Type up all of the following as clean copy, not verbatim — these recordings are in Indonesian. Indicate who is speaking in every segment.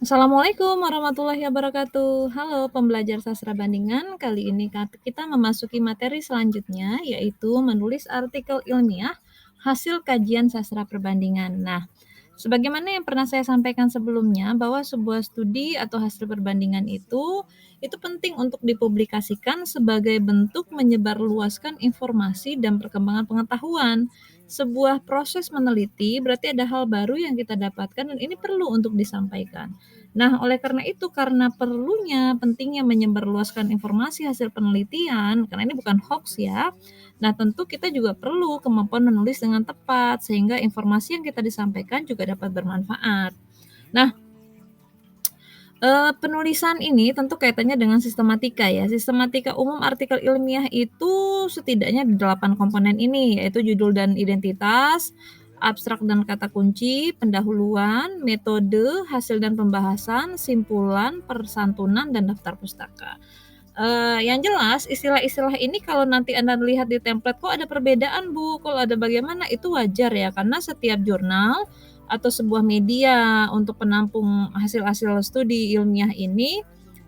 Speaker 1: Assalamualaikum warahmatullahi wabarakatuh. Halo pembelajar sastra bandingan, kali ini kita memasuki materi selanjutnya, yaitu menulis artikel ilmiah hasil kajian sastra perbandingan. Nah, sebagaimana yang pernah saya sampaikan sebelumnya, bahwa sebuah studi atau hasil perbandingan itu penting untuk dipublikasikan sebagai bentuk menyebarluaskan informasi dan perkembangan pengetahuan. Sebuah proses meneliti berarti ada hal baru yang kita dapatkan dan ini perlu untuk disampaikan. Nah, oleh karena itu, karena perlunya, pentingnya menyebarluaskan informasi hasil penelitian, karena ini bukan hoax ya. Nah, tentu kita juga perlu kemampuan menulis dengan tepat, sehingga informasi yang kita disampaikan juga dapat bermanfaat. Nah, penulisan ini tentu kaitannya dengan sistematika ya. Sistematika umum artikel ilmiah itu setidaknya ada 8 komponen ini, yaitu judul dan identitas, abstrak dan kata kunci, pendahuluan, metode, hasil dan pembahasan, simpulan, persantunan, dan daftar pustaka. Yang jelas istilah-istilah ini kalau nanti Anda lihat di template, "Kok ada perbedaan Bu? Kok ada bagaimana?" Itu wajar ya, karena setiap jurnal atau sebuah media untuk penampung hasil-hasil studi ilmiah ini,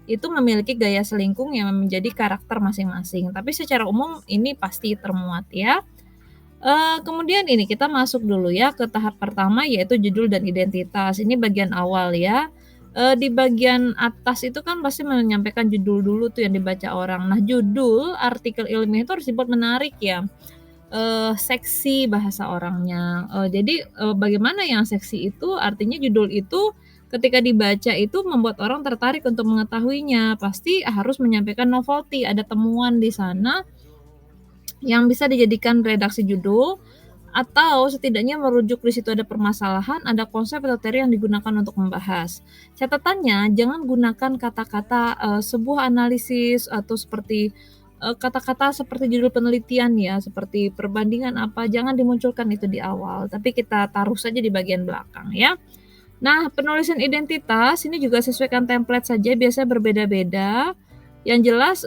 Speaker 1: itu memiliki gaya selingkung yang menjadi karakter masing-masing. Tapi secara umum ini pasti termuat ya. Kemudian ini kita masuk dulu ya ke tahap pertama yaitu judul dan identitas. Ini bagian awal ya. Di bagian atas itu kan pasti menyampaikan judul dulu tuh yang dibaca orang. Nah, judul artikel ilmiah itu harus dibuat menarik ya, seksi bahasa orangnya. Jadi, bagaimana yang seksi itu, artinya judul itu ketika dibaca itu membuat orang tertarik untuk mengetahuinya. Pasti harus menyampaikan novelty, ada temuan di sana yang bisa dijadikan redaksi judul, atau setidaknya merujuk di situ ada permasalahan, ada konsep atau teori yang digunakan untuk membahas. Catatannya, jangan gunakan kata-kata, sebuah analisis atau seperti, kata-kata seperti judul penelitian ya, seperti perbandingan apa, jangan dimunculkan itu di awal, tapi kita taruh saja di bagian belakang ya. Nah, penulisan identitas ini juga sesuaikan template saja, biasanya berbeda-beda. Yang jelas,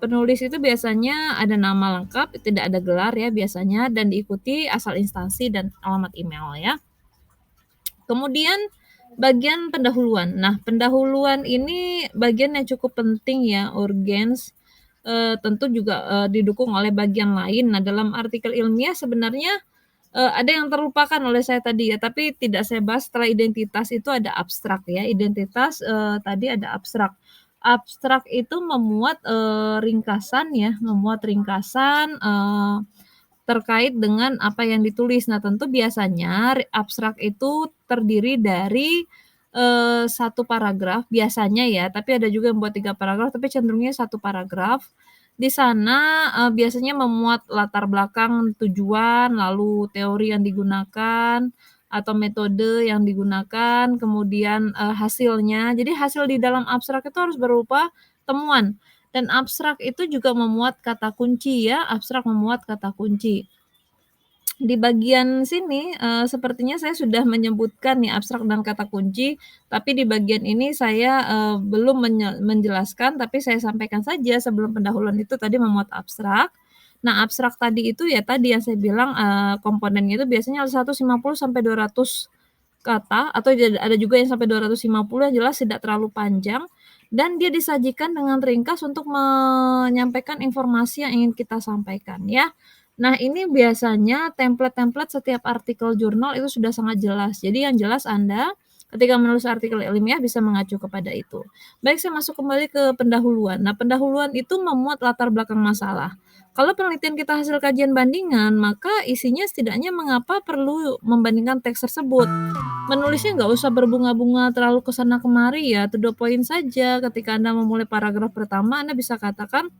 Speaker 1: penulis itu biasanya ada nama lengkap, tidak ada gelar ya biasanya, dan diikuti asal instansi dan alamat email ya. Kemudian bagian pendahuluan. Nah, pendahuluan ini bagian yang cukup penting ya, urgens, tentu juga, didukung oleh bagian lain. Nah, dalam artikel ilmiah sebenarnya, ada yang terlupakan oleh saya tadi ya, tapi tidak saya bahas. Setelah identitas itu ada abstrak ya, identitas, tadi ada abstrak. Abstrak itu memuat, ringkasan ya, memuat ringkasan, terkait dengan apa yang ditulis. Nah, tentu biasanya abstrak itu terdiri dari, 1 paragraf biasanya ya, tapi ada juga yang buat 3 paragraf, tapi cenderungnya 1 paragraf. Di sana, biasanya memuat latar belakang tujuan, lalu teori yang digunakan, atau metode yang digunakan, kemudian, hasilnya. Jadi hasil di dalam abstrak itu harus berupa temuan, dan abstrak itu juga memuat kata kunci ya, abstrak memuat kata kunci. Di bagian sini, sepertinya saya sudah menyebutkan nih abstrak dan kata kunci, tapi di bagian ini saya, belum menjelaskan, tapi saya sampaikan saja sebelum pendahuluan itu tadi memuat abstrak. Nah, abstrak tadi itu ya tadi yang saya bilang, komponennya itu biasanya 150 sampai 200 kata, atau ada juga yang sampai 250, yang jelas tidak terlalu panjang, dan dia disajikan dengan ringkas untuk menyampaikan informasi yang ingin kita sampaikan ya. Nah, ini biasanya template-template setiap artikel jurnal itu sudah sangat jelas. Jadi yang jelas Anda ketika menulis artikel ilmiah bisa mengacu kepada itu. Baik, saya masuk kembali ke pendahuluan. Nah, pendahuluan itu memuat latar belakang masalah. Kalau penelitian kita hasil kajian bandingan, maka isinya setidaknya mengapa perlu membandingkan teks tersebut. Menulisnya nggak usah berbunga-bunga terlalu ke sana kemari ya, to the point saja. Ketika Anda memulai paragraf pertama, Anda bisa katakan,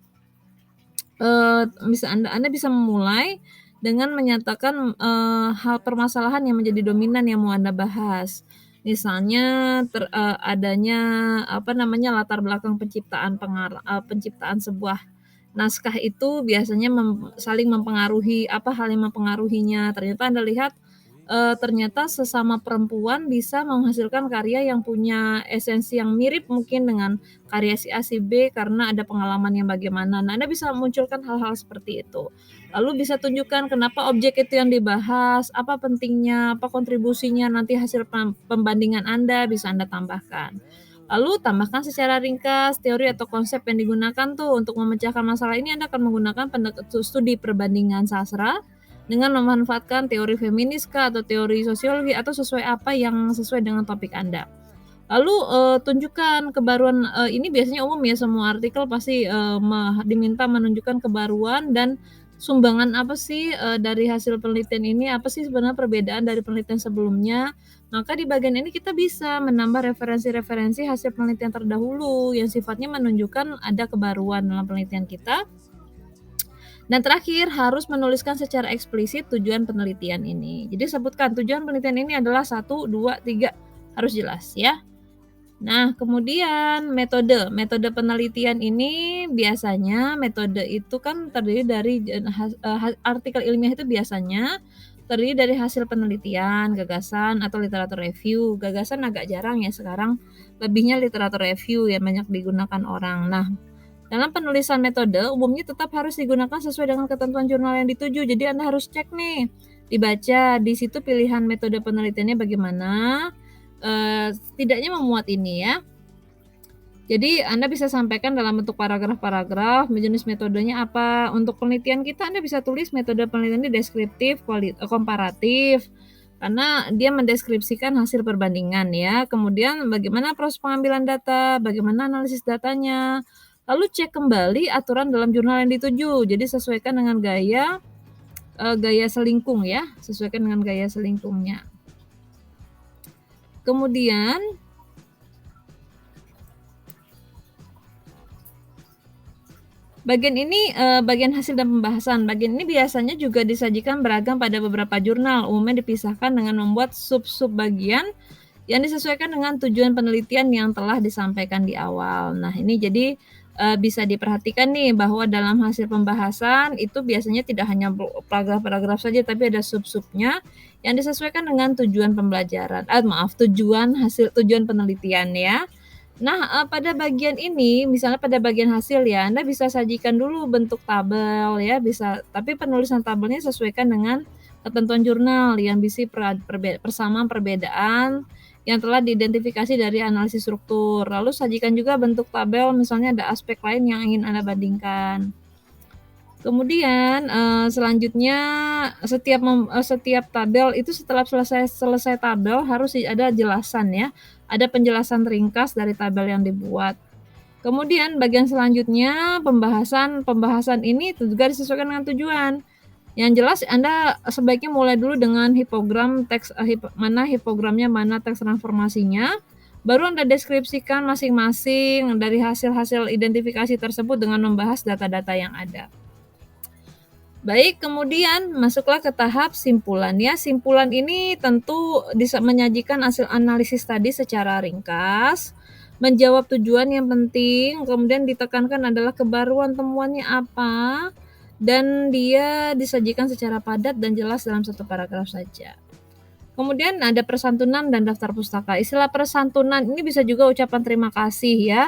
Speaker 1: bisa Anda bisa memulai dengan menyatakan, hal permasalahan yang menjadi dominan yang mau Anda bahas. Misalnya adanya, apa namanya, latar belakang penciptaan sebuah naskah itu biasanya saling mempengaruhi, apa hal yang mempengaruhinya. Ternyata Anda lihat, ternyata sesama perempuan bisa menghasilkan karya yang punya esensi yang mirip mungkin dengan karya si A, si B karena ada pengalaman yang bagaimana. Nah, Anda bisa munculkan hal-hal seperti itu. Lalu bisa tunjukkan kenapa objek itu yang dibahas, apa pentingnya, apa kontribusinya, nanti hasil pembandingan Anda bisa Anda tambahkan. Lalu tambahkan secara ringkas teori atau konsep yang digunakan tuh untuk memecahkan masalah ini. Anda akan menggunakan studi perbandingan sastra dengan memanfaatkan teori feminis atau teori sosiologi atau sesuai apa yang sesuai dengan topik Anda. Lalu, tunjukkan kebaruan, ini biasanya umum ya, semua artikel pasti, diminta menunjukkan kebaruan dan sumbangan apa sih, dari hasil penelitian ini, apa sih sebenarnya perbedaan dari penelitian sebelumnya. Maka di bagian ini kita bisa menambah referensi-referensi hasil penelitian terdahulu yang sifatnya menunjukkan ada kebaruan dalam penelitian kita. Dan terakhir, harus menuliskan secara eksplisit tujuan penelitian ini. Jadi sebutkan tujuan penelitian ini adalah 1, 2, 3, harus jelas ya. Nah, kemudian metode penelitian ini biasanya metode itu kan terdiri dari artikel ilmiah itu biasanya terdiri dari hasil penelitian, gagasan, atau literatur review. Gagasan agak jarang ya sekarang, lebihnya literatur review yang banyak digunakan orang. Nah, dalam penulisan metode umumnya tetap harus digunakan sesuai dengan ketentuan jurnal yang dituju. Jadi Anda harus cek nih, dibaca di situ pilihan metode penelitiannya bagaimana. Setidaknya memuat ini ya. Jadi Anda bisa sampaikan dalam bentuk paragraf-paragraf, jenis metodenya apa. Untuk penelitian kita Anda bisa tulis metode penelitian ini deskriptif, komparatif, karena dia mendeskripsikan hasil perbandingan ya. Kemudian bagaimana proses pengambilan data, bagaimana analisis datanya. Lalu cek kembali aturan dalam jurnal yang dituju. Jadi sesuaikan dengan gaya selingkung ya, sesuaikan dengan gaya selingkungnya. Kemudian bagian ini, bagian hasil dan pembahasan. Bagian ini biasanya juga disajikan beragam pada beberapa jurnal, umumnya dipisahkan dengan membuat sub-sub bagian yang disesuaikan dengan tujuan penelitian yang telah disampaikan di awal. Nah, ini jadi, bisa diperhatikan nih bahwa dalam hasil pembahasan itu biasanya tidak hanya paragraf-paragraf saja, tapi ada sub-subnya yang disesuaikan dengan tujuan pembelajaran, tujuan penelitian ya. Nah, pada bagian ini, misalnya pada bagian hasil ya, Anda bisa sajikan dulu bentuk tabel ya, bisa, tapi penulisan tabelnya sesuaikan dengan ketentuan jurnal yang berisi persamaan perbedaan yang telah diidentifikasi dari analisis struktur. Lalu sajikan juga bentuk tabel, misalnya ada aspek lain yang ingin Anda bandingkan. Kemudian, selanjutnya setiap tabel itu setelah selesai tabel harus ada jelasan ya, ada penjelasan ringkas dari tabel yang dibuat. Kemudian bagian selanjutnya pembahasan ini juga disesuaikan dengan tujuan. Yang jelas Anda sebaiknya mulai dulu dengan hipogram teks, mana hipogramnya, mana teks transformasinya, baru Anda deskripsikan masing-masing dari hasil-hasil identifikasi tersebut dengan membahas data-data yang ada. Baik, kemudian masuklah ke tahap simpulan ya. Simpulan ini tentu menyajikan hasil analisis tadi secara ringkas, menjawab tujuan yang penting, kemudian ditekankan adalah kebaruan temuannya apa, dan dia disajikan secara padat dan jelas dalam satu paragraf saja. Kemudian ada persantunan dan daftar pustaka. Istilah persantunan ini bisa juga ucapan terima kasih ya.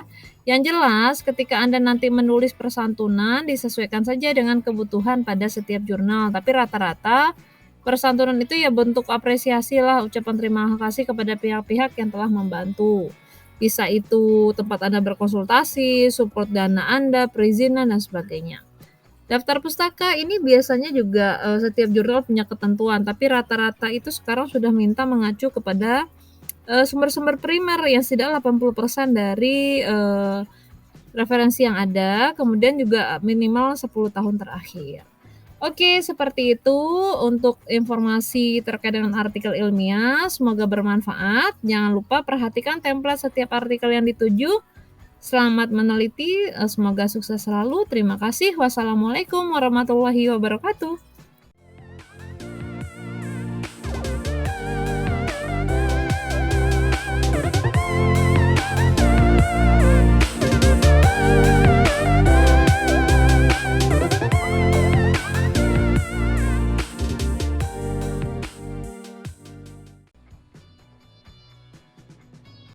Speaker 1: Yang jelas ketika Anda nanti menulis persantunan disesuaikan saja dengan kebutuhan pada setiap jurnal. Tapi rata-rata persantunan itu ya bentuk apresiasi lah, ucapan terima kasih kepada pihak-pihak yang telah membantu. Bisa itu tempat Anda berkonsultasi, support dana Anda, perizinan dan sebagainya. Daftar pustaka ini biasanya juga, setiap jurnal punya ketentuan, tapi rata-rata itu sekarang sudah minta mengacu kepada, sumber-sumber primer yang setidaknya 80% dari, referensi yang ada, kemudian juga minimal 10 tahun terakhir. Oke, seperti itu untuk informasi terkait dengan artikel ilmiah, semoga bermanfaat. Jangan lupa perhatikan template setiap artikel yang dituju. Selamat meneliti, semoga sukses selalu. Terima kasih. Wassalamualaikum warahmatullahi wabarakatuh.